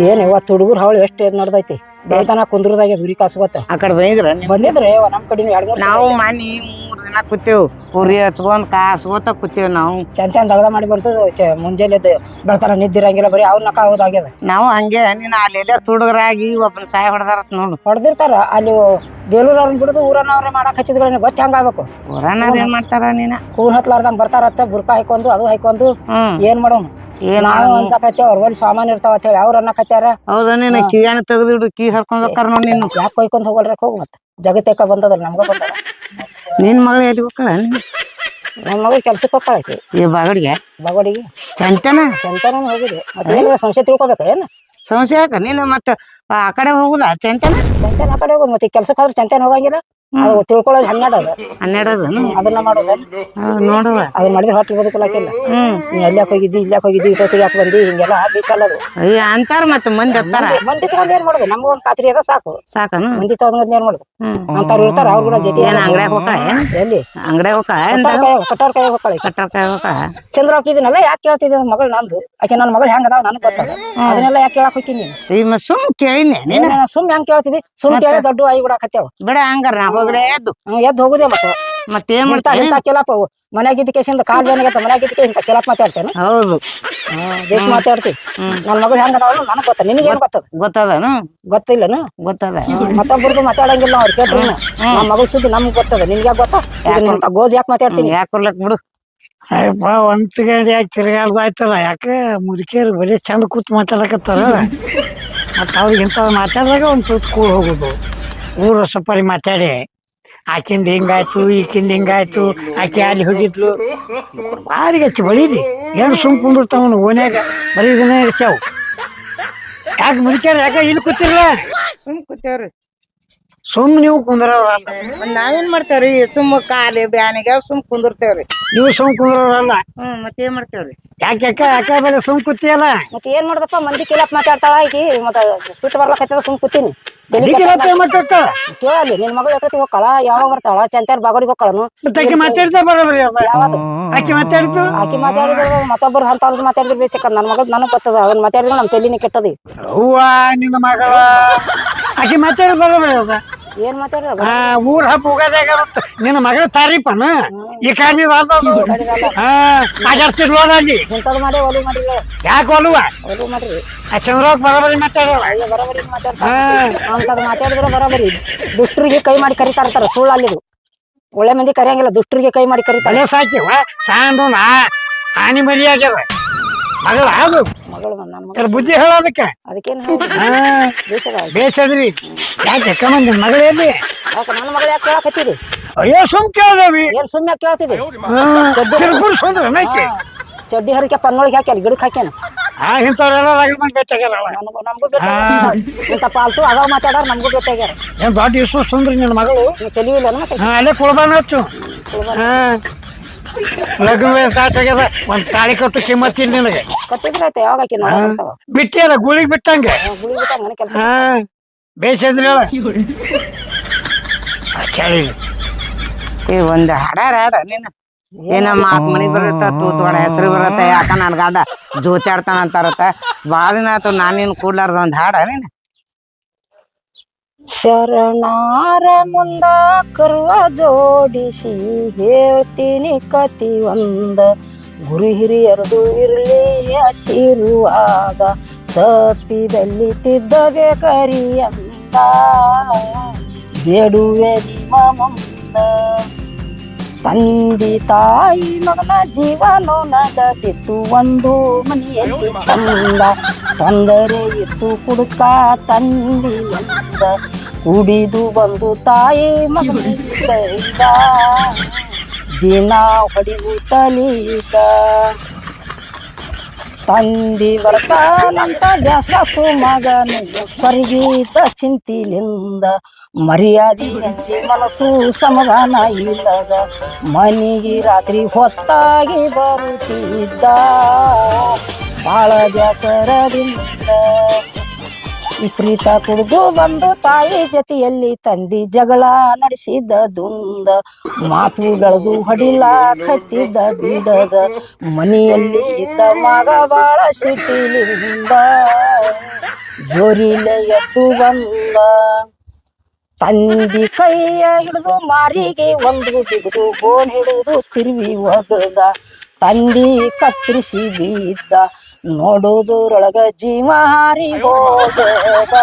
ಏನ್ ಇವತ್ತು ಹುಡುಗರು ಹಾವಳಿ ಎಷ್ಟು ನಡ್ದೈತಿ ಬೆಳತನ ಕುಂದ್ರದಾಗ ಹುರಿ ಕಾಸು ಗೊತ್ತ ಆ ಕಡೆ ಬಂದಿದ್ರ ಬಂದಿದ್ರೆ ನಮ್ ಕಡೆ ಎರಡು ನಾವು ಮನಿ 3 ದಿನ ಕೂತೇವ್ ಉರಿ ಹಚ್ಕೊಂಡ್ ಕಾಸ್ಕೋತ ಕೂತೇವ್ ನಾವು ಚಂದ ದಗದ ಮಾಡಿ ಬರ್ತದ ಮುಂಜಾನೆ ಬೆಳತನ ನಿದ್ದಿರಂಗಿಲ್ಲ ಬರೀ ಅವ್ನ ನಕ ಹೌದಾಗ್ಯದ ನಾವು ಹಂಗೆ ನೀನ್ ಅಲ್ಲೆಲ್ಲ ತುಡುಗರಾಗಿ ಒಬ್ಬನ ಸಾಯ ಹೊಡೆದಾರತ್ ನೋಡು ಹೊಡೆದಿರ್ತಾರ ಅಲ್ಲಿ ಬೇಲೂರ್ ಅವ್ರನ್ನ ಬಿಡುದು ಊರನ್ನವ್ರೆ ಮಾಡಕ್ ಹಚ್ಚಿದ್ಗಳನ್ನ ಗೊತ್ತ ಹೆಂಗ ಆಗ್ಬೇಕು ಊರನ್ನಾರ ಏನ್ ಮಾಡ್ತಾರ ನೀನ ಕೂನ್ ಹತ್ಲಾರ್ದಂಗ್ ಬರ್ತಾರತ್ತ ಬುರ್ಕಾ ಹಾಕೊಂಡು ಅದು ಹಾಕೊಂಡು ಏನ್ ಮಾಡೋನು ನಾವು ಅನ್ಸಕತ್ತೇವ್ ಅವ್ರ ಬಲ್ಲಿ ಸಾಮಾನ್ ಇರ್ತಾವ ಅಂತ ಹೇಳಿ ಅವ್ರ ಅನ್ನಕತ್ಯಾರ ಹೌದಾ ನೀನ ಕಿವಿಯಾನ ತೆಗ್ದಿಡು ಕೀ ಹರ್ಕೊಂಡ್ ಹೋಗ್ತಾರ ನೋಡ್ ನೀನು ಯಾಕೆ ಕೊಯ್ಕೊಂಡ್ ಹೋಗಲ್ರಕ್ ಹೋಗ್ ಮತ್ತ ಜಗತ್ತೇಕ ಬಂದದಲ್ಲ ನಮ್ಗ ಬಂದದ ನಿನ್ ಮಗಳು ಎಲ್ಲಿ ಹೋಗ್ಕಳ ನಮ್ ಮಗಳು ಕೆಲ್ಸಕ್ಕೆ ಹೋಗ್ಕಳೈತಿ ಈ ಬಾಗಡಿಗೆ ಬಗೋಡಿಗೆ ಚಂತನ ಚಂತನ ಹೋಗಿದೆ ಮತ್ತೆ ಸಂಶಯ ತಿಳ್ಕೊಬೇಕ ಏನ ಸಂಶಯ ಯಾಕ ನೀನು ಮತ್ತ ಆ ಕಡೆ ಹೋಗುದ ಚಂತನ ಚಂತನ ಆ ಕಡೆ ಹೋಗುದು ಮತ್ತೆ ಕೆಲ್ಸಕ್ಕೆ ಹೋದ್ರೆ ಚಂತನ ಹೋಗಂಗಿಲ್ಲ ಅದು ತಿಳ್ಕೊಳ್ಳೋದು 12 12 ಅದನ್ನ ಮಾಡೋದ ನೋಡುವ ಅದನ್ನ ಮಾಡಿದ್ರೆ ಹೊಟ್ಟೆ ಬದುಕಲಾಕಿಲ್ಲ ನೀ ಅಲ್ಯಾಕ್ ಹೋಗಿದ್ದಿ ಇಲ್ಯಾಕ್ ಹೋಗಿದ್ದಿ ಇಷ್ಟೊತ್ತಿಗೆ ಯಾಕೆ ಬಂದಿ ಹಿಂಗೆಲ್ಲ ಬೇಸಲ್ಲದು ಅಯ್ಯ ಅಂತಾರ ಮತ್ತ ಮಂದಿ ಹತ್ತಾರ ಮಂದಿ ತಗೊಂಡ್ ಏನ್ ಮಾಡೋದು ನಮ್ಗ ಒಂದ್ ಖಾತ್ರಿ ಅದ ಸಾಕು ಸಾಕನು ಮಂದಿ ತಗೊಂಡ್ ಏನ್ ಮಾಡೋದು ಅಂತಾರು ಇರ್ತಾರ ಅವ್ರು ಕೂಡ ಜೊತೆ ಏನ್ ಅಂಗಡ್ಯಾಗ ಹೋಗ್ಕಳ ಎಲ್ಲಿ ಅಂಗಡ್ಯಾಗ ಹೋಗ್ಕಳ ಕಟ್ಟಾರ ಕೈ ಹೋಗ್ಕಳಿ ಕಟ್ಟರ್ಕಾಯ ಹೋಗ್ಕಳ ಚಂದ್ರ ಹಾಕಿದಿನಲ್ಲ ಯಾಕೆ ಕೇಳ್ತಿದ್ದ ಮಗಳು ನಂದು ಆಕೆ ನನ್ನ ಮಗಳು ಹೆಂಗ ಅದಾವ ನನಗ್ ಗೊತ್ತದ ಅದನ್ನೆಲ್ಲ ಯಾಕೆ ಕೇಳಕ್ ಹೋಗ್ತೀನಿ ಈ ಸುಮ್ ಕೇಳಿದ್ನೆ ನೀನು ಸುಮ್ ಹೆಂಗ್ ಕೇಳ್ತಿದ್ದಿ ಸುಮ್ ಕೇಳಿ ದೊಡ್ಡ ಆಗಿ ಬಿಡಾಕತ್ಯಾವ ಬಿಡ ಹಂಗಾರ ನಾ ಹೋಗ್ಲೇ ಎದ್ದು ಎದ್ದು ಹೋಗುದೇ ಮತ್ತೆ ಮತ್ತೇನ್ ಮಾಡ್ತಾನೆ ಇಂತ ಕೆಲಪ ಮನ್ಯಾಗಿದ್ದ ಕೇಸಿಂದ ಕಾಲ್ ಬೇನಿಗೆ ಮನ್ಯಾಗಿದ್ದಕ್ಕೆ ಇಂತ ಕೆಲಪ್ ಮಾತಾಡ್ತೇನೆ ಹೌದು ಬೇಸ್ ಮಾತಾಡ್ತಿ ನನ್ ಮಗಳು ಹೆಂಗ ಅದಾವ ನನಗ್ ಗೊತ್ತ ನಿನಗೇನ್ ಗೊತ್ತದ ಗೊತ್ತದನು ಗೊತ್ತಿಲ್ಲನು ಗೊತ್ತದ ಮತ್ತೊಬ್ಬರದು ಮಾತಾಡಂಗಿಲ್ಲ ಅವ್ರು ಕೇಳ್ರಿ ನಮ್ಮ ಮಗಳ ಸುದ್ದಿ ನಮ್ಗ್ ಗೊತ್ತದ ನಿನ್ಗೆ ಯಾಕೆ ಗೊತ್ತಾ ಗೋಜ್ ಯಾಕೆ ಮಾತಾಡ್ತೀನಿ ಯಾಕೆ ಕೊಡ್ಲಕ್ ಬಿಡು ಅಯ್ಯಪ್ಪ ಒಂದ್ ಗಂಟೆ ಯಾಕೆ ತಿರ್ಗಾಡ್ದಾಯ್ತಲ್ಲ ಯಾಕೆ ಮುದುಕಿಯರು ಬರೀ ಚಂದ ಕೂತ್ ಮಾತಾಡಕತ್ತಾರ ಮತ್ತ ಅವ್ರಿಗೆ ಇಂಥವ್ ಮಾತಾಡಿದಾಗ ಒಂದ್ ತೂತ್ ಕೂಡ್ ಹೋಗುದು ಊರ ಸಪರಿ ಮಾತಾಡಿ ಆಕಿಂದ ಹಿಂಗಾಯ್ತು ಈಕಿಂದ ಹಿಂಗಾಯ್ತು ಆಕೆ ಅಲ್ಲಿ ಹೋಗಿದ್ಲು ಭಾರಿ ಹಚ್ಚಿ ಬಳಿದಿ ಏನು ಸುಮ್ ಕುಂದಿರ್ತಾವನು ಓನ್ಯಾಗ ಬರೀ ಇದನ್ನ ಇರ್ಸ್ಯಾವು ಯಾಕೆ ಮುದುಕ್ಯಾರ ಯಾಕೆ ಇಲ್ಲಿ ಕೂತಿರ್ಲ ಸುಮ್ ಕೂತೇವ್ರಿ ಸುಮ್ ನೀವು ಕುಂದ್ರವ್ರಲ್ಲ ನಾವೇನ್ ಮಾಡ್ತೇವ್ರಿ ಸುಮ್ ಕಾಲಿ ಬ್ಯಾನಿಗೆ ಸುಮ್ ಕುಂದಿರ್ತೇವ್ರಿ ನೀವು ಸುಮ್ ಕುಂದ್ರವ್ರಲ್ಲ ಮತ್ತೇನ್ ಮಾಡ್ತೇವ್ರಿ ಯಾಕೆ ಯಾಕೆ ಬರೀ ಸುಮ್ ಕೂತಿಯಲ್ಲ ಮತ್ತೆ ಏನ್ ಮಾಡ್ದಪ್ಪ ಮಂದಿ ಕೆಲಪ್ ಮಾತಾಡ್ತಾಳ ಈಕಿ ಮತ್ತ ಸಿಟ್ಟು ಬರ್ಲಕತ್ತದ ಸುಮ್ ಕೂತೀನಿ ಮಾತಾಡ್ತಾಳ ಕೇಳಲ್ಲಿ ನಿನ್ ಮಗಳು ಎಷ್ಟೊತ್ತಿಗೆ ಹೋಗ್ಕಳ ಯಾವಾಗ ಬರ್ತಾಳ ಚಂತಾರ ಬಾಗೋಡಿಗೆ ಹೋಗ್ಕಳನು ಮತ್ತೆ ಆಕೆ ಮಾತಾಡ್ತಾ ಬರೋಬ್ರಿ ಅದ ಯಾವ್ದು ಆಕೆ ಮಾತಾಡ್ತು ಆಕಿ ಮಾತಾಡಿದ್ರ ಮತ್ತೊಬ್ಬರು ಅಂತವ್ರದ್ದು ಮಾತಾಡಿದ್ರೆ ಬೇಸಕ್ಕ ನನ್ ಮಗಳು ನನಗ್ ಗೊತ್ತದ ಅದನ್ನ ಮಾತಾಡಿದ್ರೆ ನಮ್ ತಲಿನೇ ಕೆಟ್ಟದಿ ಹೂವ ನಿನ್ನ ಮಗಳ ಆಕೆ ಮಾತಾಡಿದ್ ಬರೋಬ್ರಿ ಅದ ಏನ್ ಮಾತಾಡಿದ್ರ ಊರ್ ಹಬ್ಬ ಹೋಗೋದಾಗ ನಿನ್ನ ಮಗಳ ತಾರೀಪನ ಈ ಕಾರ್ಯ ಆಗಾಡ್ತಿರ್ಲೋ ಅಲ್ಲಿ ಇಂಥದ್ದು ಮಾಡಿ ಒಲಿ ಮಾಡಿದ್ರೆ ಯಾಕೆ ಒಲುವ ಒಲಿ ಮಾಡ್ರಿ ಆ ಚಂದ್ರವಾಗ ಬರೋಬರಿ ಮಾತಾಡಲ್ಲ ಬರೋಬರಿ ಅಂತದ್ ಮಾತಾಡಿದ್ರೆ ಬರೋಬರಿ ದುಷ್ಟರಿಗೆ ಕೈ ಮಾಡಿ ಕರಿತಾರ ಸುಳ್ಳು ಅಲ್ಲಿದು ಒಳ್ಳೆ ಮಂದಿ ಕರಿಯಂಗಿಲ್ಲ ದುಷ್ಟರಿಗೆ ಕೈ ಮಾಡಿ ಕರಿತಾರೆ ಅಲ್ಲೇ ಸಾಕಿವ ಸಾಂದು ಆನಿ ಮರಿ ಆಗ್ಯದ ಮಗಳ ಅದು ಮಗಳು ನನ್ನ ಬುದ್ಧಿ ಹೇಳೋದಕ್ಕೆ ಅದಕ್ಕೇನ್ ಬೇಸದ್ರಿ ಯಾಕೆ ಕಮ್ಮಂದಿ ಮಗಳ ಎಲ್ಲಿ ಯಾಕೆ ನನ್ನ ಮಗಳು ಯಾಕೆ ಕೇಳಕತ್ತೀರಿ ಅಯ್ಯೋ ಸುಮ್ ಕೇಳ್ದವಿ ಏನ್ ಸುಮ್ಮನೆ ಕೇಳ್ತಿದ್ದಿ ತಿರುಪುರ್ ಸುಂದ್ರ ನೈಕೆ ಚಡ್ಡಿ ಹರಿಕೆ ಪನ್ನೊಳಗೆ ಹಾಕ್ಯಾನ ಗಿಡಕ್ಕೆ ಹಾಕ್ಯಾನ ಇಂಥವ್ರೆಲ್ಲ ರಗಡ್ ಮಂದಿ ಭೇಟಿಯಾಗ್ಯಾರ ನಮಗೂ ಇಂತ ಪಾಲ್ತು ಅದಾವ ಮಾತಾಡಾರ ನಮಗೂ ಭೇಟಿಯಾಗ್ಯಾರ ಏನ್ ದೊಡ್ಡ ಇಷ್ಟು ಸುಂದ್ರಿ ನಿನ್ನ ಮಗಳು ನೀವು ಚೆಲಿವಿಲ್ಲ ಮತ್ತೆ ಅಲ್ಲೇ ಕುಳ್ಬಾನ ಹಚ್ಚು ಲಗ್ನ ಸ್ಟಾರ್ಟ್ ಆಗ್ಯದ ಒಂದ್ ತಾಳಿ ಕಟ್ಟು ಕಿಮ್ಮತ್ ಇಲ್ಲ ನಿನಗೆ ಕಟ್ಟಿದ್ರೆ ಆಯ್ತು ಯಾವಾಗ ಹಾಕಿ ಬಿಟ್ಟಿಯಲ್ಲ ಗುಳಿಗೆ ಬಿಟ್ಟಂಗೆ ಗುಳಿ ಬಿಟ್ಟ ಕೆಲಸ ಬೇಸದ್ರಿ ಹೇಳ ಚಳಿ ಈ ಒಂದ್ ಹಾಡ ನೀನ ಏನ ಮಾತ್ ಮನಿ ಬರತ್ತ ತೂತ್ವಾಡ ಹೆಸರು ಬರತ್ತ ಯಾಕ ನನ್ ಗಂಡ ಜೋತಾಡ್ತಾನ ಅಂತಾರತ್ತ ಬಾಳ ದಿನ ಆತು ನಾನೇನ್ ಕೂಡ್ಲಾರ್ದ ಒಂದ್ ಹಾಡ ನೀನ ಶರಣಾರ ಮುಂದ ಕರುವ ಜೋಡಿಸಿ ಹೇಳ್ತೀನಿ ಕತಿ ಒಂದ ಗುರು ಹಿರಿಯರದು ಇರ್ಲಿ ಆಶೀರ್ವಾದ ತಪ್ಪಿದಲ್ಲಿ ತಿದ್ದಬೇಕರಿ ಅಂದ ಬೇಡುವೆ ನಿಮ್ಮ ಮುಂದ ತಂದಿ ತಾಯಿ ಮಗನ ಜೀವನ ನಡೆದಿತ್ತು ಒಂದು ಮನೆಯಲ್ಲಿ ಚಂದ ತೊಂದರೆ ಇತ್ತು ಕುಡುಕ ತಂದಿಯಿಂದ ಕುಡಿದು ಬಂದು ತಾಯಿ ಮಗನಿಂದ ದಿನ ಹೊಡಿಯುತ್ತಲೀಗ ತಂದಿ ಬರ್ತಾನಂತ ಬ್ಯಾಸತ್ತು ಮಗನು ಸ್ವರ್ಗೀತ ಚಿಂತಿಲಿಂದ ಮರ್ಯಾದಿ ಗಂಜಿ ಮನಸ್ಸು ಸಮಾಧಾನ ಇಲ್ಲದ ಮನೆಗೆ ರಾತ್ರಿ ಹೊತ್ತಾಗಿ ಬರುತ್ತಿದ್ದ ಬಾಳ ಬ್ಯಾಸರದಿಂದ ವಿಪರೀತ ಕುಡಿದು ಬಂದು ತಾಯಿ ಜೊತೆಯಲ್ಲಿ ತಂದಿ ಜಗಳ ನಡೆಸಿದ ದುಂದ ಮಾತು ಬೆಳೆದು ಹೊಡಿಲಾಕತ್ತಿದ್ದ ಬಿಡದ ಮನೆಯಲ್ಲಿ ಇದ್ದ ಮಗ ಬಾಳ ಸಿಟಿಲಿಂದ ಜೋರಿಲೆ ಎದ್ದು ಬಂದ ತಂದಿ ಕೈಯ ಹಿಡಿದು ಮಾರಿಗೆ ಒಂದು ಬಿಗಿದು ಗೋಣ್ ಹಿಡಿದು ತಿರುವಿ ಒಗದ ತಂದಿ ಕತ್ತರಿಸಿ ಬಿದ್ದ ನೋಡುವುದರೊಳಗ ಜೀವ ಹಾರಿ ಹೋಗದ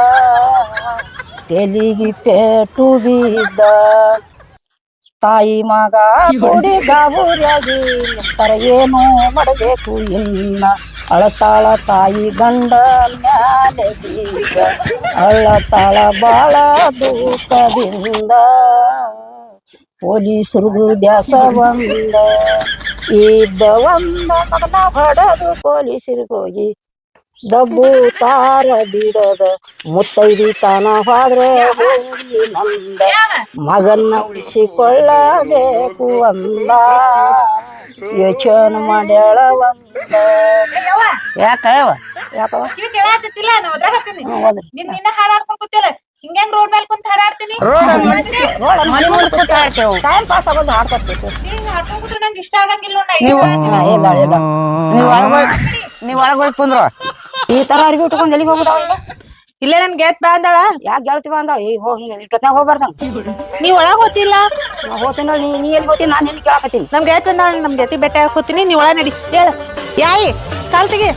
ತೆಲಿಗಿ ಪೇಟು ಬಿದ್ದ ತಾಯಿ ಮಗ ಕೂಡಿ ಗಾಬರಿಯಾಗಿ ನಿಂತರ ಏನು ಮಾಡಬೇಕು ಇನ್ನ ಅಳತಾಳ ತಾಯಿ ಗಂಡ ಮ್ಯಾಲೆ ಬೀಗ ಅಳತಾಳ ಬಾಳ ದುಃಖದಿಂದ ಪೊಲೀಸರದು ದ್ಯಾಸ ಬಂದ ಇದ್ದ ಒಂದ ಮಗನ ಹೊಡೆದು ಪೊಲೀಸರಿಗೋಗಿ ದಬ್ಬು ತಾರ ಬಿಡದ ಮುತ್ತೈದಿ ತಾನ ಹೋದ್ರೆ ಹೋಗಿ ನಂದ ಮಗನ್ನ ಉಳಿಸಿಕೊಳ್ಳಬೇಕು ಅಂದ ಯೋಚನೆ ಮಾಡ್ಯಾಳ ಒಂದ ಯಾಕವ ಯಾಕವ ಹಿಂಗ್ಯಾಂಗ್ ರೋಡ್ ಮೇಲೆ ಕುಂತ ಹಾಡಾಡ್ತೀನಿ ಮನೆ ಮುಂದೆ ಕೂತ್ ಹಾಡ್ತೇವು ಟೈಮ್ ಪಾಸ್ ಆಗೋದು ಹಾಡ್ಕೊತೀವಿ ಹಾಡ್ಕೊಂಡ್ ಕೂತ್ರೆ ನಂಗೆ ಇಷ್ಟ ಆಗಂಗಿಲ್ಲ ನೀವ್ ಒಳಗ್ ಹೋಗಿ ಕುಂದ್ರ ಈ ತರ ಅರ್ಬಿ ಉಟ್ಕೊಂಡ್ ಎಲ್ಲಿಗೆ ಹೋಗುದಾವ ಈಗ ಇಲ್ಲೇ ನನ್ ಗೆತ್ ಬಾ ಅಂದಾಳ ಯಾಕೆ ಗೆಳ್ತೀವ ಅಂದಾಳ ಈಗ ಹೋಗಿ ಇಷ್ಟೊತ್ನಾಗ ಹೋಗ್ಬಾರ್ದಂಗ ನೀವ್ ಒಳಗ್ ಹೋತಿಲ್ಲ ನಾ ಹೋಗ್ತೀನಿ ನೀ ಎಲ್ಲಿ ಹೋಗ್ತೀನಿ ನಾನು ಎಲ್ಲಿ ಕೇಳಕತ್ತೀನಿ ನಮ್ ಗೆತ್ ಬಂದಾಳ ನಮ್ ಗೆತಿ ಬೆಟ್ಟ ಹೋಗ್ತೀನಿ ನೀವ್ ಒಳಗ್ ನಡಿ ಹೇಳ ಯಾಯಿ ಕಾಲ್ ತೆಗಿ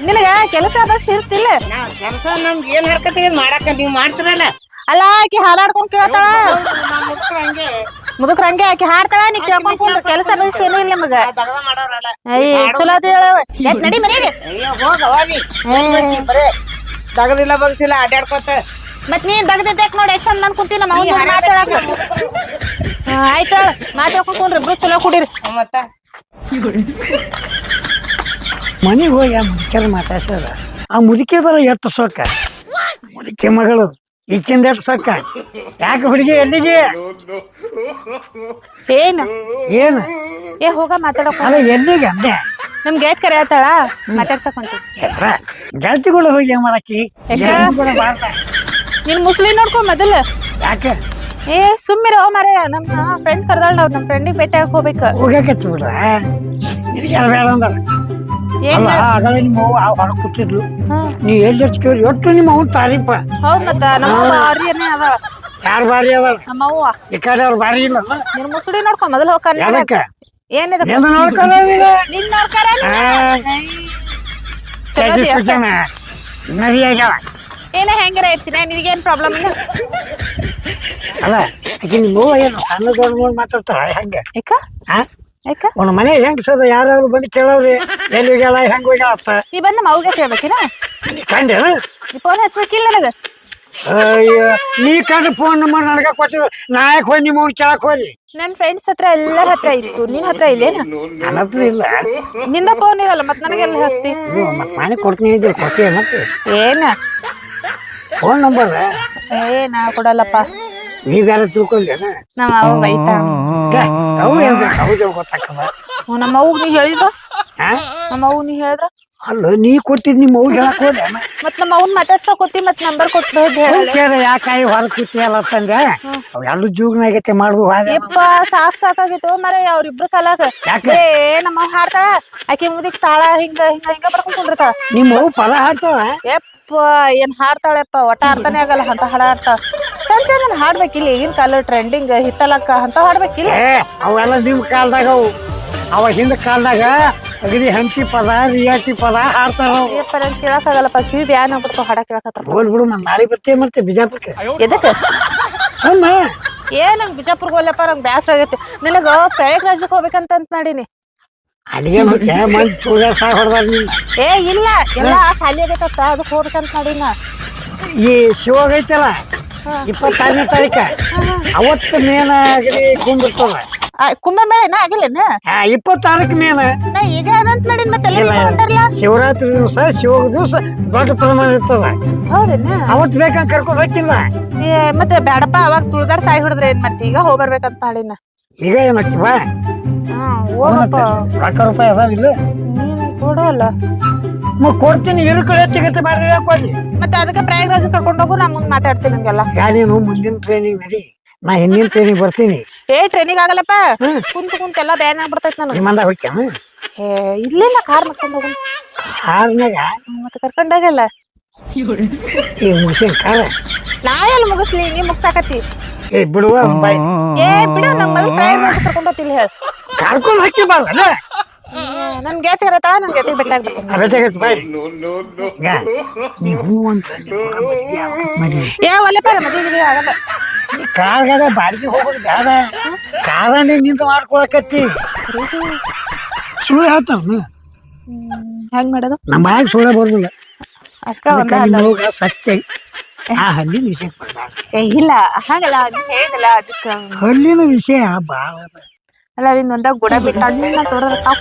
ನಿನಗ ಕೆಲಸ ಆದಾಗ ಇರ್ತಿಲ್ಲ ಕೆಲಸ ನಮ್ಗೆ ಏನ್ ಹರ್ಕತಿ ಮಾಡಾಕ ನೀವ್ ಮಾಡ್ತಿರಲ್ಲ ಅಲ್ಲ ಆಕಿ ಹಾಡಾಡ್ಕೊಂಡ್ ಕೇಳ್ತಾಳ ಮುದುಕ್ರ ಹಂಗೆ ಆಕಿ ಹಾಡ್ತಾಳ ನೀ ಕೇಳ್ಕೊಂಡ್ ಕೆಲಸ ಬಗ್ಗೆ ಏನೂ ಇಲ್ಲ ನಮಗ ಚಲೋ ಅದ ಹೇಳ ನಡಿ ಮನೆಗೆ ಅಯ್ಯೋ ಹೋಗವ ನೀ ಬರೇ ದಗದಿಲ್ಲ ಬಗ್ಸಿಲ್ಲ ಅಡ್ಯಾಡ್ಕೋತ ಮತ್ ನೀನ್ ದಗದಿದ್ಯಾಕ್ ನೋಡಿ ಎಷ್ಟ್ ಚಂದ ನನ್ ಕುಂತೀನಿ ನಮ್ಮ ಅವ್ನ ಮಾತಾಡಕ ಆಯ್ತ ಮಾತಾಡ್ಕೊಂಡ್ ಕುಂಡ್ರಿ ಇಬ್ರು ಚಲೋ ಕುಡೀರಿ ಮತ್ತ ಮನೆಗೆ ಹೋಗಿ ಆ ಮುದುಕಿಯರ ಮಾತಾಡ್ಸದ ಆ ಮುದುಕಿಯದರ ಎಷ್ಟು ಸೊಕ್ಕ ಮುದುಕಿ ಮಗಳು ಈಕಿಂದ ಎಷ್ಟು ಸೊಕ್ಕ ಯಾಕೆ ಹುಡುಗಿ ಎಲ್ಲಿಗೆ ಏನ್ ಏನು ಏ ಹೋಗ ಮಾತಾಡಕ ಅಲ್ಲ ಎಲ್ಲಿಗೆ ಅಂದೆ ನಮ್ ಗೆಳತ್ ಕರೆ ಆತಾಳ ಮಾತಾಡ್ಸಕ್ ಹೊಂಟಿ ಗೆಳತಿಗಳು ಹೋಗಿ ಏನ್ ಮಾಡಾಕಿ ಗೆಳತಿಗಳು ಬಾರ್ದ ನೀನ್ ಮುಸ್ಲಿ ನೋಡ್ಕೊ ಮೊದಲ ಯಾಕೆ ಏ ಸುಮ್ಮಿರೋ ಮಾರೇ ನಮ್ಮ ಫ್ರೆಂಡ್ ಕರ್ದಾಳ ನಾವ್ ನಮ್ ಫ್ರೆಂಡಿಗೆ ಭೇಟಿ ಆಗಿ ಹೋಗ್ಬೇಕ ಹೋಗಕತ್ತಿ ಬಿಡ್ರ ನಿನಗೆ ಯಾರು ಬೇಡ ಅಂದಾರ ಏನ್ ಅಲ್ಲ ಆಗಲೇ ನಿಮ್ಮ ಅವ್ವ ಹೊರಗೆ ಕೂತಿದ್ಲು ನೀ ಎಲ್ಲಿ ಕೇಳಿ ಒಟ್ಟು ನಿಮ್ಮ ಅವ್ನ ತಾರೀಪ ಹೌದ್ ಮತ್ತ ನಮ್ಮ ಭಾರಿಯೇ ಅದಾಳ ಯಾರು ಬಾರಿ ಅದಾರ ನಮ್ಮ ಅವ್ವ ಈ ಕಡೆ ಅವ್ರು ಬಾರಿ ಇಲ್ಲ ನೀನ್ ಮುಸ್ಲಿ ನೋಡ್ಕೊ ಮೊದಲ ಹೋಗ ಯಾದಕ್ಕ ಏನಿದ ನಿಂದು ನೋಡ್ಕೊಳ ನಿನ್ ನೋಡ್ಕಾರ ನದಿ ಆಗ್ಯಾವ ಏನ ಹೆಂಗಾರ ಇರ್ತೀನಿ ನಿನಗೇನ್ ಪ್ರಾಬ್ಲಮ್ ಇಲ್ಲ ಅಲ್ಲ ಆಕಿ ನಿಮ್ಮ ಅವ್ವ ಏನು ಸಣ್ಣ ದೊಡ್ಡ ನೋಡಿ ಮಾತಾಡ್ತಾಳ ಹೆಂಗ ಯಾಕ ಹಾ ಯಾಕ ಒಂದು ಮನೆ ಹೆಂಗ್ ಸದ ಯಾರು ಬಂದು ಕೇಳವ್ರಿ ಎಲ್ಲಿ ಹೋಗ್ಯಾಳ ಹೆಂಗ್ ಹೋಗ್ಯಾಳ ಅಂತ ನೀ ಬಂದ ಮೌಗೆ ಕೇಳ್ಬೇಕಿನ ಕಂಡೇನ ನೀ ಫೋನ್ ಹಚ್ಬೇಕಿಲ್ಲ ನನಗ ಅಯ್ಯ ನೀ ಕಂಡು ಫೋನ್ ನಂಬರ್ ನನಗ ಕೊಟ್ಟಿದ್ರು ನಾ ಯಾಕೆ ಹೋಗಿ ನಿಮ್ಮ ಅವ್ನ ಕೇಳಕ್ ಹೋಗಿ ನನ್ ಫ್ರೆಂಡ್ಸ್ ಹತ್ರ ಎಲ್ಲರ ಹತ್ರ ಇತ್ತು ನಿನ್ ಹತ್ರ ಇಲ್ಲೇನ ನನ್ನ ಹತ್ರ ಇಲ್ಲ ನಿಂದ ಫೋನ್ ಇದಲ್ಲ ಮತ್ ನನಗೆಲ್ಲ ಹಚ್ತಿ ಇದು ಮತ್ತೆ ಮನೆ ಕೊಡ್ತೀನಿ ಇದ್ರೆ ಕೊಡ್ತೀಯ ಮತ್ತೆ ಏನ ಫೋನ್ ನಂಬರ್ ಏ ನಾ ಕೊಡಲ್ಲಪ್ಪ ನೀವ್ ಯಾರು ತಿಳ್ಕೊಂಡೇನ ನಮ್ಮ ಅವ್ವ ಬೈತಾಳ ಅವು ಹೇಳ್ಬೇಕು ಹೌದು ಗೊತ್ತಾಕದ ನಮ್ಮ ಅವ್ಗ ನೀ ಹೇಳಿದ್ರ ಹಾ ನಮ್ಮ ಅವ್ಗ ನೀ ಹೇಳಿದ್ರ ಅಲ್ಲ ನೀ ಕೊಟ್ಟಿದ್ ನಿಮ್ಮ ಅವ್ಗೆ ಹೇಳಕ್ ಹೋದೆ ಮತ್ ನಮ್ಮ ಅವ್ನ ಮಾತಾಡ್ಸಕ್ ಹೋತಿ ಮತ್ ನಂಬರ್ ಕೊಟ್ಟು ಹೇಳ ಯಾಕಾಯಿ ಹೊರ ಕೂತಿಯಲ್ಲ ಅಂತಂದೆ ಅವ್ ಎರಡು ಜೂಗ್ನಾಗೈತೆ ಮಾಡುದು ಹಾಗೆ ಯಪ್ಪ ಸಾಕಾಗಿತ್ತು ಮರೆ ಅವ್ರಿಬ್ರು ಕಾಲಾಗ ಯಾಕೆ? ಏ ನಮ್ಮ ಅವ್ವ ಹಾಡ್ತಾಳ ಆಕಿ ಮುದಿಕ್ ತಾಳ ಹಿಂಗ ಹಿಂಗ ಹಿಂಗ ಬರ್ಕೊಂಡ್ ಕುಂಡಿರ್ತಾಳ ನಿಮ್ಮ ಅವು ಪದ ಹಾಡ್ತಾವ ಯಪ್ಪ ಏನ್ ಹಾಡ್ತಾಳೆಪ್ಪ ಒಟ್ಟ ಅರ್ಥನೇ ಆಗಲ್ಲ ಅಂತ ಹಾಡ ಹಾಡ್ತಾಳ ಚಂದ ಚಂದನ್ ಹಾಡ್ಬೇಕಿಲ್ಲ ಈಗಿನ ಕಾಲ ಟ್ರೆಂಡಿಂಗ್ ಹಿತ್ತಲಕ್ಕ ಅಂತ ಹಾಡ್ಬೇಕಿಲ್ಲ ಏ ಅವೆಲ್ಲ ನಿಮ್ ಕಾಲದಾಗ ಅವ ಹಿಂದ ಕಾಲದಾಗ ಅಗದಿ ಹಂಚಿ ಪದ ರಿಯಾತಿ ಪದ ಹಾಡ್ತಾರ ಯಪ್ಪ ನಂಗೆ ಕೇಳಕ್ಕಾಗಲ್ಲಪ್ಪ ಕಿವಿ ಬ್ಯಾನ್ ಆಗ್ಬಿಡ್ತಾವ ಹಾಡ ಕೇಳಕತ್ತಾರ ಹೋಲ್ ಬಿಡು ನಾನು ನಾಳೆ ಬರ್ತೇವೆ ಮತ್ತೆ ಬಿಜಾಪುರಕ್ಕೆ ಎದಕ್ಕ ಅಮ್ಮ ನಂಗ್ ಬಿಜಾಪುರ್ಗೆ ಹೋಗ್ಲಪ್ಪ ನಂಗೆ ಬ್ಯಾಸರ ಆಗೈತಿ ನಿನಗ ಪ್ರಯಾಗ್ರಾಜಕ್ಕೆ ಹೋಗ್ಬೇಕಂತ ಮಾಡಿನಿ ಅಡಿಗೆ ಮತ್ತೆ ಮಂದಿ ತೂಗ ಸಾಯ್ ಹೊಡ್ದಾರ ನಿನ್ನ ಏ ಇಲ್ಲ ಎಲ್ಲ ಖಾಲಿ ಆಗೈತತ್ತ ಅದಕ್ಕೆ ಹೋಗ್ಬೇಕಂತ ಮಾಡಿನ ಈ ಶಿವಾಗ ಐತಲ್ಲ 26ನೇ ತಾರೀಕ ಅವತ್ತು ಮೇನ ಅಗದಿ ಕುಂಬಿರ್ತದ ಕುಂಭಮೇಳನ ಆಗಿಲ್ಲೇನ 26ಕ್ಕೆ ಮೇನ ನಾ ಈಗ ಅದಂತ ಮಾಡಿನ ಮತ್ತೆ ಇಲ್ಲ ಹೊಂಟಾರಲ್ಲ ಶಿವರಾತ್ರಿ ದಿವಸ ಶಿವಗ ದಿವಸ ದೊಡ್ಡ ಪ್ರಮಾಣ ಇರ್ತದ ಹೌದೇನ ಅವತ್ ಬೇಕಂತ ಕರ್ಕೊಂಡ್ ಹೋಗಿಲ್ಲ ಏ ಮತ್ತೆ ಬೇಡಪ್ಪ ಅವಾಗ ತುಳ್ದಾರ್ ಸಾಯಿ ಹೊಡೆದ್ರೆ ಏನ್ ಮಾಡ್ತಿ ಈಗ ಹೋಗ್ಬರ್ಬೇಕಂತ ಮಾಡಿನ ಈಗ ಏನಕ್ಕಿವ ಹೋಗಪ್ಪ ರೊಕ್ಕ ರೂಪಾಯಿ ಅದಾವಿಲ್ಲ ನೀನ್ ಕೊಡೋಲ್ಲ ಕೊಡ್ತೀನಿ ಇರುಕಳು ಎತ್ತಿಗತ್ತೆ ಮಾಡಿದ್ರೆ ಕೊಡ್ಲಿ. ಮತ್ತೆ ಅದಕ್ಕೆ ಪ್ರಯಾಗರಾಜ್ ಕರ್ಕೊಂಡು ಹೋಗು, ನಾ ಮುಂದ್ ಮಾತಾಡ್ತೀನಿ ಹಂಗೆಲ್ಲ. ನೀನು ಮುಂದಿನ ಟ್ರೈನಿಂಗ್ ನಡಿ, ನಾ ಹಿಂದಿನ ಟ್ರೈನಿಂಗ್ ಬರ್ತೀನಿ. ಟ್ರೈನಿಂಗ್ ಆಗಲ್ಲಪ್ಪ, ಕುಂತ ಎಲ್ಲ ಬ್ಯಾನ್ ಆಗ್ಬಿಡ್ತೈತಿ ನನಗೆ. ನಿಮ್ಮಂದ ಹೋಗ್ಯಾನ ಇಲ್ಲಿಂದ ಕಾರ್ ಮಾಡ್ಕೊಂಡು ಹೋಗು. ಕಾರ್ನಾಗ ಮತ್ತೆ ಕರ್ಕೊಂಡಾಗಲ್ಲ ಈಗ ಮುಗಿಸಿನ ಕಾರ. ನಾ ಎಲ್ಲಿ ಮುಗಿಸ್ಲಿ, ನೀ ಮುಗ್ಸಾಕತ್ತಿ. ಬಿಡುವ ಬಾಯ್. ಬಿಡು, ನಮ್ ಮೊದಲು ಪ್ರಯಾಗರಾಜ್ ಕರ್ಕೊಂಡು ಹೋಗ್ತಿಲ್ಲ ಹೇಳ. ಕರ್ಕೊಂಡು ಹಚ್ಚಿ ಬಾರಲ್ಲ. ನನ್ ಗೆಳತಿ ಇರತ್ತ, ನನ್ ಗೆಳತಿ ಬೆಟ್ಟಾಗ್ಬೇಕು. ಬೆಟ್ಟಾಗತ್ತೆ ಬಾಯ್. ಈಗ ನೀ ಹೂ ಅಂತ ಒಲೆಪ್ಪ ಮದುವೆ ಆಗಲ್ಲ. ಕಾರ್ಗಾಗ ಬಾಡಿಗೆ ಹೋಗೋದು ಬೇಡ, ಕಾರನೇ ನಿಂತು ಮಾಡ್ಕೊಳಕತ್ತಿ. ಸುಳ್ಳು ಹೇಳ್ತಾವ. ಹೆಂಗ್ ಮಾಡೋದು? ನಮ್ಮ ಬಾಯಾಗ ಸುಳ್ಳ ಬರುದಿಲ್ಲ. ಅಕ್ಕ ಸತ್ಯ ಆ ಹಲ್ಲಿನ ವಿಷಯ ಇಲ್ಲ ಹಂಗಲ್ಲ, ಹೇಳಿದಲ್ಲ ಅದಕ್ಕ. ಹಲ್ಲಿನ ವಿಷಯ ಬಾಳ ಅಲ್ಲ, ನಿನ್ ಒಂದಾಗ ಗುಡ ಬಿಟ್ಟು ಅಣ್ಣ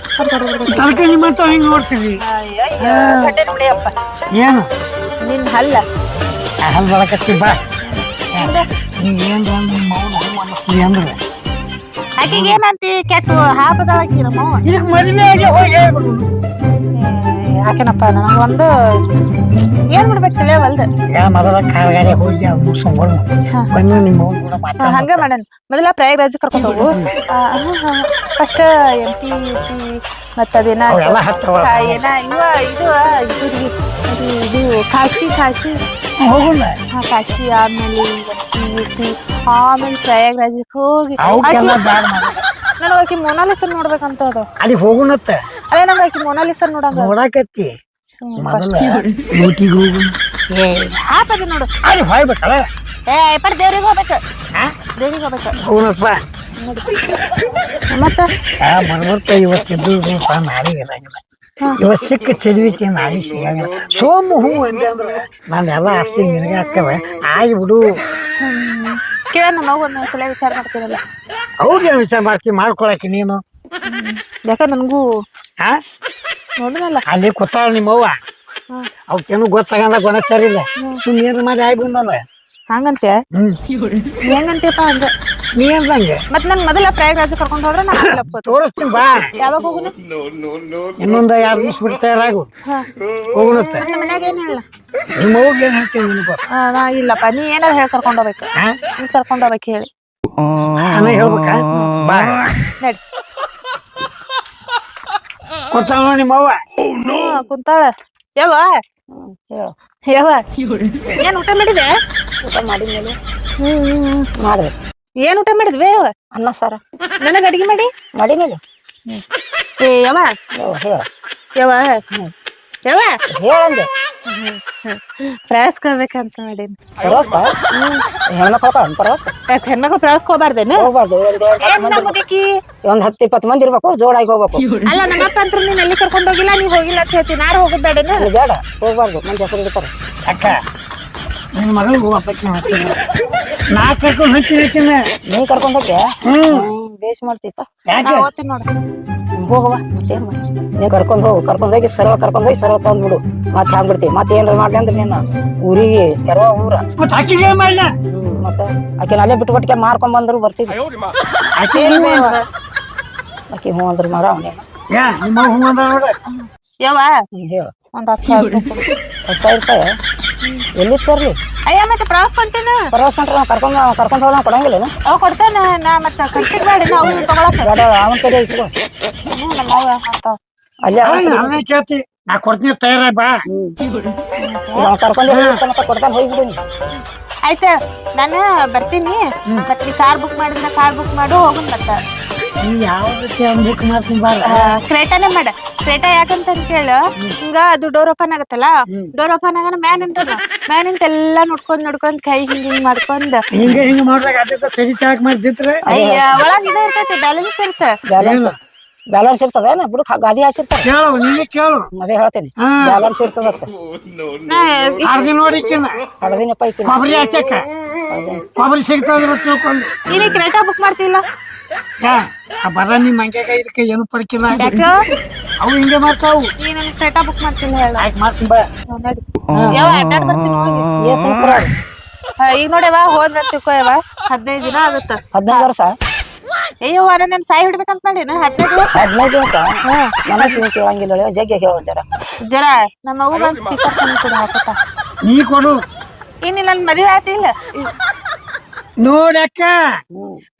ತಲಕ ನಿಮ್ಮಂತ ಹೆಂಗ್ ನೋಡ್ತೀವಿ. ಏನು ನಿನ್ ಹಲ್ಲ ಹಲ್ ಬಳಕತ್ತಿ ಬಾ. ನೀ ಏನ್ ನಿಮ್ಮ ಮೌನ ಅನ್ನಿಸ್ಲಿ ಅಂದ್ರೆ ಆಕಿಗೆ ಏನಂತಿ ಕೆಟ್ಟು ಹಾಪದಾಳಕಿ ನಮ್ಮವ. ಇದಕ್ಕೆ ಮದುವೆ ಆಗಿ ಹೋಗಿ ಹೇಳ್ಬಿಡು. ಯಾಕೆನಪ್ಪ ನನಗೊಂದು ಏನ್ ಮಾಡ್ಬೇಕು ತಿಳಿಯವಲ್ದು. ಮೊದಲ ಕಾರ್ಗಾಡೆ ಹೋಗಿ ಮುಗಿಸ್ಕೊಂಡ್ಬರು ಬಂದು ನಿಮ್ಮ ಅವ್ನ ಕೂಡ ಮಾತಾಡ. ಹಂಗ ಮಾಡನ್ ಮೊದಲ ಪ್ರಯಾಗರಾಜ್ ಕರ್ಕೊಂಡು ಹೋಗು. ಫಸ್ಟ್ MP ಮತ್ತ ಅದೇನ ಏನ ಇದು ಕಾಶಿ ಹೋಗುಲ್ಲ. ಕಾಶಿ ಆಮೇಲೆ MP ಆಮೇಲೆ ಪ್ರಯಾಗರಾಜಕ್ಕೆ ಹೋಗಿ ನನಗ ಆಕಿ ಮೊನಾಲಿಸನ್ ನೋಡ್ಬೇಕಂತ ಅದ. ಅಲ್ಲಿ ಹೋಗುನತ್ತ ಅಲ್ಲೇ ನಂಗ ಆಕಿ ಮೊನಾಲಿಸನ್ ನೋಡಾಕತ್ತಿ. ಮೊದಲ ಊಟಿಗೆ ಹೋಗುಣ. ಹಾಪದ ನೋಡು. ಅಲ್ಲಿ ಹೋಗ್ಬೇಕಲ್ಲ. ಪಟ್ ದೇವ್ರಿಗೆ ಹೋಗ್ಬೇಕು, ದೇವ್ರಿಗೆ ಹೋಗ್ಬೇಕು. ಹೋಗುನಪ್ಪ. ಮತ್ತ ಮರ್ಮರ್ತ ಇವತ್ತಿದ್ದು ನಾಳೆ ಇರಂಗಿಲ್ಲ. ಇವತ್ತು ಸಿಕ್ಕ ಚೆಲುವಿಕೆ ನಾಳೆ ಸಿಗಂಗಿಲ್ಲ. ಸೋಮು ಹೂ ಅಂದೆ ಅಂದ್ರೆ ನಾನು ಎಲ್ಲ ಆಸ್ತಿ ನಿನಗೆ ಹಾಕವ ಆಗಿಬಿಡು. ಕೇಳ ನಮ್ಮ ಒಂದೊಂದ್ಸಲ ವಿಚಾರ ಮಾಡ್ತೀರಲ್ಲ. ಹೌದೇನು ವಿಚಾರ ಮಾಡ್ತೀವಿ ಮಾಡ್ಕೊಳಕ್ಕೆ ನೀನು? ಯಾಕ ನನ್ಗೂ ಹಾ ನೋಡಿನಲ್ಲ ಅಲ್ಲಿ ಕೂತಾಳ ನಿಮ್ಮವ್ವ. ಅವಕ್ಕೇನು ಗೊತ್ತಾಗಲ್ಲ, ಗೊಣಚಾರ ಇಲ್ಲ. ಸುಮ್ಮನೆ ಏನು ಮಾಡಿ ಆಗಿ ಬಂದಲ್ಲ. ಹಂಗಂತೆ ಹೆಂಗಂತೀಯಪ್ಪ ಹಂಗ ನೀ ಅಂದಂಗೆ. ಮತ್ ನನ್ ಮೊದಲ ಪ್ರಯಾಗರಾಜ್ ಕರ್ಕೊಂಡ್ ಹೋದ್ರೆ ನಾ ತೋರಿಸ್ತೀನಿ ಬಾ. ಯಾವಾಗ ಹೋಗುನ? ಇನ್ನೊಂದ 2 ನಿಮಿಷ ಬಿಟ್ಟು ತಯಾರಾಗು ಹೋಗುಣತ್ತ. ನಮ್ಮ ಮನ್ಯಾಗ ಏನ್ ಹೇಳ? ನಿಮ್ಮ ಅವ್ಗೆ ಏನ್ ಹೇಳ್ತೀನಿ ನಿನಗೆ? ನಾ ಇಲ್ಲಪ್ಪ, ನೀ ಏನಾರ ಹೇಳಿ ಕರ್ಕೊಂಡ್ ಹೋಗ್ಬೇಕು. ನೀ ಕರ್ಕೊಂಡ್ ಹೋಗ್ಬೇಕು ಹೇಳಿ ನಾನು ಹೇಳ್ಬೇಕಾ? ಬಾ ನಡಿ. ಕೂತಾಳ ನಿಮ್ಮವ್ವ. ಕುಂತಾಳ. ಯಾವ ಯಾವ ಏನ್ ಊಟ ಮಾಡಿದೆ? ಊಟ ಮಾಡಿದ್ಮೇಲೆ ಮಾಡಿದೆ. ಏನ್ ಊಟ ಮಾಡಿದ್ವಿ? ಅನ್ನ ಸಾರ ನನಗ ಅಡಿಗೆ ಮಾಡಿ ಮಾಡಿದ್ಮೇಲೆ ಯಾವ ಹೇಳ ಯಾವ ಯಾವ ಹೇಳಂದೆ. ಪ್ರವಾಸಕ್ಕೆ ಹೋಗ್ಬೇಕಂತ ಮಾಡೀನಿ. ಪ್ರವಾಸಕ ಹೆಣ್ಮಕ್ಳು ಪ್ರವಾಸಕ ಯಾಕೆ ಹೆಣ್ಮಕ್ಳು ಪ್ರವಾಸಕ್ಕೆ ಹೋಗ್ಬಾರ್ದೇನು? ಹೋಗ್ಬಾರ್ದು. ಒಂದ್ 10-20 ಮಂದಿ ಇರ್ಬೇಕು, ಜೋಡಾಗಿ ಹೋಗ್ಬೇಕು. ಅಲ್ಲ ನಮ್ಮಪ್ಪ ಅಂತ ನೀನ್ ಎಲ್ಲಿ ಕರ್ಕೊಂಡ್ ಹೋಗಿಲ್ಲ, ನೀ ಹೋಗಿಲ್ಲ ಅಂತ ಹೇಳ್ತೀನಿ. ನಾರು ಹೋಗುದ್ ಬೇಡೇನು? ಬೇಡ, ಹೋಗ್ಬಾರ್ದು. ಮಂದಿ ಹೆಸರು ಇರ್ತಾರೆ. ಅಕ್ಕ ನಿನ್ನ ಮಗಳಿಗೆ ಹೋಗಪ್ಪಕ್ಕೆ ಹಾಕ್ತೀನಿ. ನಾ ಕರ್ಕೊಂಡು ಹಾಕಿನ ನೀ ಕರ್ಕೊಂಡ್ ಹೋಗ್ಯ ಬೇಸ್ ಮಾಡ್ತೀಪ. ಯಾಕೆ ಹೋಗ್ತೀನಿ ನೋಡು. ಹೋಗವ ಮತ್ತೇನ್ ಮಾಡಿ. ನೀ ಕರ್ಕೊಂಡ್ ಹೋಗಿ ಸರಳ ಕರ್ಕೊಂಡ್ ಹೋಗಿ ಸರಳ ತಂದ್ಬಿಡು. ಮತ್ತೆ ಹಂಗ್ ಬಿಡ್ತೀವಿ. ಮತ್ತೆ ಏನಾರ ಮಾಡ್ಲಿ ಅಂದ್ರೆ ನೀನು ಊರಿಗೆ ಎರವ ಊರ ಮತ್ತೆ ಅಕ್ಕಿಗೆ ಮಾಡ್ಲ. ಮತ್ತೆ ಆಕಿನ ಅಲ್ಲೇ ಬಿಟ್ಟು ಬಟ್ಟಿಗೆ ಮಾರ್ಕೊಂಡ್ ಬಂದ್ರು ಬರ್ತಿದ್ವಿ. ಆಕಿ ಹ್ಞೂ ಅಂದ್ರ ಮಾರ ಅವನೇ. ಯಾ ನಿಮ್ಮ ಹೂ ಅಂದ ನೋಡ. ಯಾವ ಹೇಳ. ಒಂದ್ 10,000 ರೂಪಾಯಿ. 10,000 ರೂಪಾಯಿ ಎಲ್ಲಿ ತರ್ಲಿ? ಅಯ್ಯ ಮತ್ತೆ ಪ್ರವಾಸ ಕೊಡ್ತೇನೆ. ಪ್ರವಾಸ ಕಂಡ್ರೆ ಕರ್ಕೊಂಡ್ ಹೋದ ಕೊಡಂಗಿಲ್ಲ. ಅವ್ ಕೊಡ್ತೇನೆ ನಾ. ಮತ್ತೆ ಖರ್ಚಿಗೆ ಮಾಡಿ ನಾವು ತಗೊಳಕ ಬೇಡ, ಅವನ ಕಡೆ ಇಸ್ಕೊ. ನಮ್ಮ ಹಾಕ್ತಾವ ಅಲ್ಲೇ ಅವನೇ ಕೇಳ್ತಿ. ನಾ ಕೊಡ್ತೀನಿ, ತಯಾರ ಬಾ. ಕರ್ಕೊಂಡ್ ಕೊಡ್ತಾನೆ ಹೋಗ್ಬಿಡು. ಆಯ್ತಾ, ನಾನು ಬರ್ತೀನಿ. ಮತ್ ನೀ ಕಾರ್ ಬುಕ್ ಮಾಡಿದ್ರೆ ಕಾರ್ ಬುಕ್ ಮಾಡು, ಹೋಗುನ್. ಮತ್ತ ನೀ ಯಾವ್ದಕ್ಕೆ ಬುಕ್ ಮಾಡ್ತೀನಿ ಬಾರ. ಕ್ರೇಟಾನೇ ಮಾಡ. ಕ್ರೇಟಾ ಯಾಕಂತ ಕೇಳ, ಹಿಂಗ ಅದು ಡೋರ್ ಓಪನ್ ಆಗತ್ತಲ್ಲ, ಡೋರ್ ಓಪನ್ ಆಗ ಮ್ಯಾನ್ ನಿಂತದ. ಮ್ಯಾನ್ ನಿಂತ ಎಲ್ಲಾ ನೋಡ್ಕೊಂಡ್ ಕೈ ಹಿಂಗ್ ಮಾಡ್ಕೊಂಡ್ ಹಿಂಗ ಮಾಡ್ದಾಗ ಅದ ತೆಗಿ ಚಾಕ್ ಮಾಡಿದ್ರೆ ಒಳಗ್ ಇದ ಇರ್ತೈತಿ, ಬ್ಯಾಲೆನ್ಸ್ ಇರ್ತ. ಬ್ಯಾಲೆನ್ಸ್ ಇರ್ತದೇನ ಬಿಡು, ಗಾದಿ ಹಾಸಿರ್ತಾರ. ಕೇಳು, ನೀನೇ ಕೇಳು. ಅದೇ ಹೇಳ್ತೇನೆ, ಬ್ಯಾಲೆನ್ಸ್ ಇರ್ತದತ್ತ. ಅರ್ದಿ ನೋಡಿಕಿನ ಹಳದಿನಪ್ಪ ಐತಿ. ಕೊಬ್ಬರಿ ಹಚ್ಚಕ್ಕ ಕೊಬ್ಬರಿ ಸಿಗ್ತದ ತಿಳ್ಕೊಂಡು. ನೀನ್ ಕ್ರೇಟಾ ಬುಕ್ ಮಾಡ್ತಿಲ್ಲ? ಬರ ನಿಮ್ ಮಂಗ್ಯಾಗ ಇದಕ್ಕೆ ಏನು ಪರಕಿಲ್ಲ. ಯಾಕ ಅವು ಹಿಂಗೆ ಮಾಡ್ತಾವು. ನೀ ನನ್ ಕ್ರೇಟಾ ಬುಕ್ ಮಾಡ್ತಿಲ್ಲ ಹೇಳ. ಆಯ್ತು ಮಾಡ್ತೀನಿ ಬಾ. ಯಾವ ಅಡ್ಡಾಡ್ ಬರ್ತೀನಿ ಹೋಗಿ. ಎಷ್ಟು ಈಗ ನೋಡ್ಯವ ಹೋದ್ರ ತಿಳ್ಕೊ. ಯಾವ 15 ದಿನ ಆಗುತ್ತ. 15 ವರ್ಷ ಅಯ್ಯೋ ನನ್ನ ಸಾಯಿ ಹಿಡ್ಬೇಕಂತ ಮಾಡೀನ 15 ದಿವಸ 15 ದಿವಸ ನನ್ನ ಕೇಳಂಗಿಲ್ಲ ಜಗ್ಗಿ ಹೇಳ್ತಾರ ಜರ ನಮ್ಮ ಮಗು ಬಂದ್ ಸ್ಪೀಕರ್ ತಂದು ಹಾಕತ್ತ ನೀ ಕೊಡು ಇನ್ನು ನನ್ನ ಮದುವೆ ಆತಿಲ್ಲ ನೋಡಕ್ಕ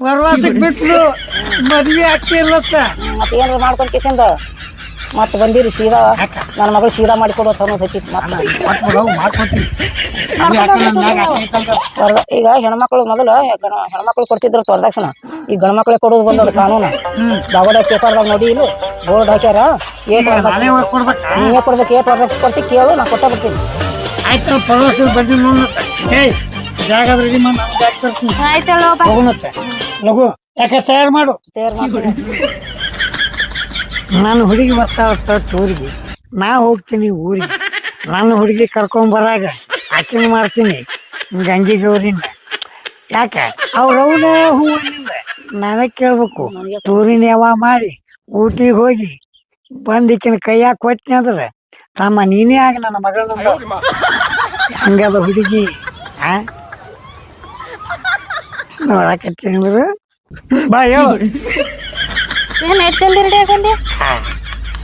ಪ್ರವಾಸಕ್ ಬಿಟ್ಲು ಮದ್ವೆ ಆಗ್ತಿರ್ಲತ್ತ ಮತ್ತೆ ಏನಾರ ಮಾಡ್ಕೊಂಡ್ ಕಿಸಿಂದ ಮತ್ತೆ ಬಂದಿರಿ ಸೀದಾ ನನ್ನ ಮಗಳು ಸೀದಾ ಮಾಡಿ ಕೊಡು ಅಂತ ಅನ್ನೋದು ಹತ್ತಿತ್ತು ಈಗ ಹೆಣ್ಮಕ್ಳು ಮೊದಲು ಹೆಣ್ಮಕ್ಳು ಕೊಡ್ತಿದ್ರು ತೊಡ್ದಾಕ್ಷಣ ಈಗ ಗಂಡ್ಮಕ್ಳೆ ಕೊಡೋದು ಬಂದೋದು ಕಾನೂನು ದಾಗೋಡ ಪೇಪರ್ದಾಗ ನೋಡಿ ಇಲ್ಲ ಬೋರ್ಡ್ ಹಾಕ್ಯಾರ ನೀವೇ ಕೊಡ್ಬೇಕು ಏಟ್ ವರ್ಷ ಕೊಡ್ತಿ ಕೇಳು ನಾ ಕೊಟ್ಟ ಬರ್ತೀನಿ ಆಯ್ತು ಪ್ರವಾಸ ಬಂದಿ ಹೋಗುಣತ್ತೆ ಲಘು ಯಾಕೆ ತಯಾರು ಮಾಡು ತಯಾರು ಮಾಡ್ತೀನಿ ನನ್ನ ಹುಡುಗಿ ಬರ್ತಾಳ ಟೂರಿಗೆ ನಾ ಹೋಗ್ತೀನಿ ಊರಿಗೆ ನನ್ನ ಹುಡುಗಿ ಕರ್ಕೊಂಬರಾಗ ಆಕಿನ ಮಾಡ್ತೀನಿ ಗಂಗಿ ಗೌರಿನ ಯಾಕ ಅವ್ರವ್ನ ಹೂವಿನಿಂದ ನಾವೇ ಕೇಳ್ಬೇಕು ಟೂರಿನ ಯಾವ ಮಾಡಿ ಊಟಿಗೆ ಹೋಗಿ ಬಂದಿಕ್ಕಿನ ಕೈಯಾಗ ಕೊಟ್ಟಿನಿ ಅಂದ್ರೆ ತಮ್ಮ ನೀನೇ ಆಗ ನನ್ನ ಮಗಳನ್ನ ಹಂಗದ ಹುಡುಗಿ ನೋಡಕತ್ತೀನಿ ಅಂದ್ರೆ ಬಾ ಹೇಳು ಏನ್ ಎಷ್ಟು ಜಲ್ದಿ ರೆಡಿ ಆಗಂದಿ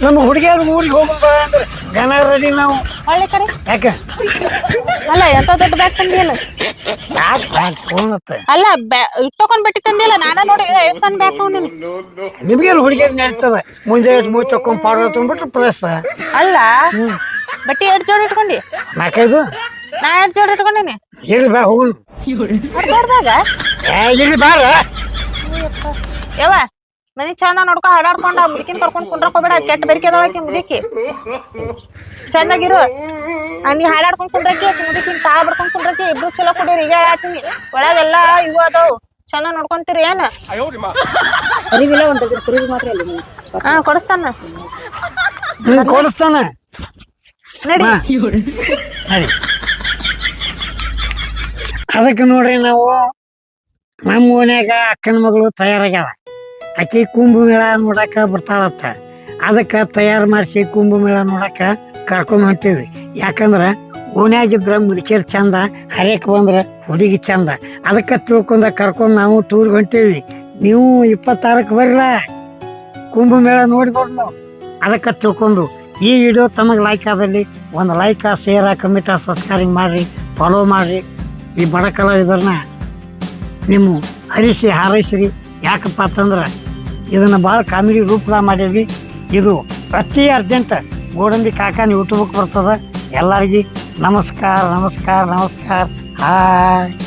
ನಮ್ಮ ಹುಡುಗಿಯರು ಊರಿಗೆ ಹೋಗೋಣ ಅಂದ್ರೆ ಗನ ರೆಡಿ ನಾವು ಒಳ್ಳೆ ಕಡೆ ಯಾಕ ಅಲ್ಲ ಎಂತ ದೊಡ್ಡ ಬ್ಯಾಗ್ ತಂದಿಯಲ್ಲ ಸಾಕು ಬ್ಯಾಗ್ ತಗೊಂಡತ್ತ ಅಲ್ಲ ಇಟ್ಟಕೊಂಡ್ ಬಿಟ್ಟಿ ತಂದಿಲ್ಲ ನಾನ ನೋಡಿ ಎಷ್ಟು ಸಣ್ಣ ಬ್ಯಾಗ್ ತಗೊಂಡಿನಿ ನಿಮ್ಗೇನು ಹುಡುಗಿಯರು ನಡೀತದ ಮುಂಜಾನೆ ಮೂರು ತಕೊಂಡ್ ಪಾಡ ತೊಗೊಂಡ್ಬಿಟ್ರೆ ಪ್ರೆಸ್ ಅಲ್ಲ ಬಟ್ಟಿ 2 ಜೋಡಿ ಇಟ್ಕೊಂಡಿ 4-5 ನಾ 2 ಜೋಡಿ ಇಟ್ಕೊಂಡಿನಿ ಇರ್ಲಿ ಬಾ ಹೋಗುನು ದೊಡ್ಡ ಬ್ಯಾಗ ಇರ್ಲಿ ಬಾರ ಯವ್ವ ಮನಿ ಚಂದ ನೋಡ್ಕೊ ಹಾಡಾಡ್ಕೊಂಡ ಮುದುಕಿನ ಕರ್ಕೊಂಡ್ ಕುಂಡ್ರಕ್ ಹೋಗ್ಬೇಡ ಕೆಟ್ಟ ಬೆರಿಕೆ ಅದಾಳಕಿ ಮುದುಕಿ ಚಂದಾಗಿರು ನೀ ಹಾಡಾಡ್ಕೊಂಡ್ ಕುಂಡ್ರಕಿ ಮುದುಕಿನ ತಾಳ ಬಡ್ಕೊಂಡ್ ಕುಂಡ್ರಕಿ ಇಬ್ರು ಚಲೋ ಕುಡೀರಿ ಈಗ ಹೇಳಾತೀನಿ ಒಳಗೆಲ್ಲಾ ಇವು ಅದಾವ್ ಚಂದ ನೋಡ್ಕೊಂತೀರಿ ಏನ ಅರಿವಿಲ್ಲ ಒಂದು ಕುರಿವಿ ಮಾತ್ರ ಅಲ್ಲಿ ಕೊಡಿಸ್ತಾನ ಕೊಡಿಸ್ತಾನ ನಡಿ ನಡಿ ಅದಕ್ಕೆ ನೋಡ್ರಿ ನಾವು ನಮ್ಮ ಓನ್ಯಾಗ ಅಕ್ಕನ ಮಗಳು ತಯಾರಾಗ್ಯಾವ ಆಕಿ ಕುಂಭಮೇಳ ನೋಡಾಕ ಬರ್ತಾಳತ್ತ ಅದಕ್ಕೆ ತಯಾರು ಮಾಡಿಸಿ ಕುಂಭಮೇಳ ನೋಡಾಕ ಕರ್ಕೊಂಡು ಹೊಂಟೀವಿ ಯಾಕಂದ್ರೆ ಓನ್ಯಾಗಿದ್ರ ಮುದುಕೇರು ಚಂದ ಹರೇಕ್ ಬಂದ್ರೆ ಹುಡುಗಿ ಚಂದ ಅದಕ್ಕೆ ತಿಳ್ಕೊಂಡ ಕರ್ಕೊಂಡು ನಾವು ಟೂರ್ಗೆ ಹೊಂಟೀವಿ ನೀವು 26ಕ್ಕೆ ಬರಲ್ಲ ಕುಂಭಮೇಳ ನೋಡಿ ಬರ್ದು ಅದಕ್ಕೆ ತಿಳ್ಕೊಂಡು ಈ ವಿಡಿಯೋ ತಮಗೆ ಲೈಕ್ ಆದಲ್ಲಿ ಒಂದು ಲೈಕ್ ಶೇರ್ ಕಮೆಂಟ್ ಸಬ್ಸ್ಕ್ರೈಬ್ ಮಾಡಿರಿ ಫಾಲೋ ಮಾಡಿರಿ ಈ ಬಡ ಕಲಾವಿದರನ್ನ ನಿಮ್ಮ ಹರಿಸಿ ಹಾರೈಸ್ರಿ ಯಾಕಪ್ಪ ಅಂತಂದ್ರೆ ಇದನ್ನು ಭಾಳ ಕಾಮಿಡಿ ರೂಪದಾಗ ಮಾಡೀವಿ ಇದು ಅತಿ ಅರ್ಜೆಂಟ್ ಗೋಡಂಬಿ ಕಾಕನ ಯೂಟ್ಯೂಬ್ಗೆ ಬರ್ತದೆ ಎಲ್ಲರಿಗೂ ನಮಸ್ಕಾರ ನಮಸ್ಕಾರ ನಮಸ್ಕಾರ ಹಾಯ್